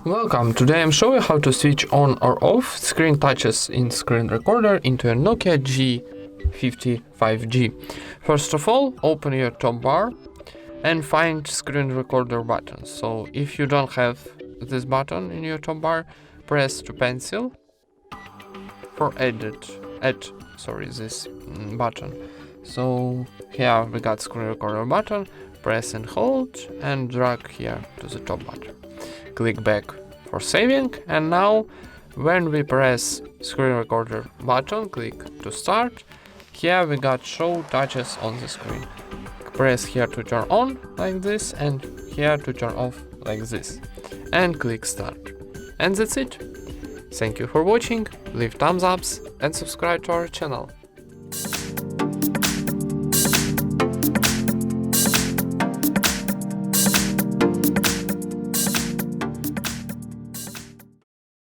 Welcome, today I'm showing you how to switch on or off screen touches in screen recorder into a Nokia G50 5G. First of all, open your top bar and find screen recorder button. So if you don't have this button in your top bar, press to pencil for this button. So here we got screen recorder button, press and hold and drag here to the top button. Click back for saving, and now when we press screen recorder button, click to start. Here we got show touches on the screen. Press here to turn on like this and here to turn off like this and click start. And that's it. Thank you for watching, leave thumbs ups and subscribe to our channel.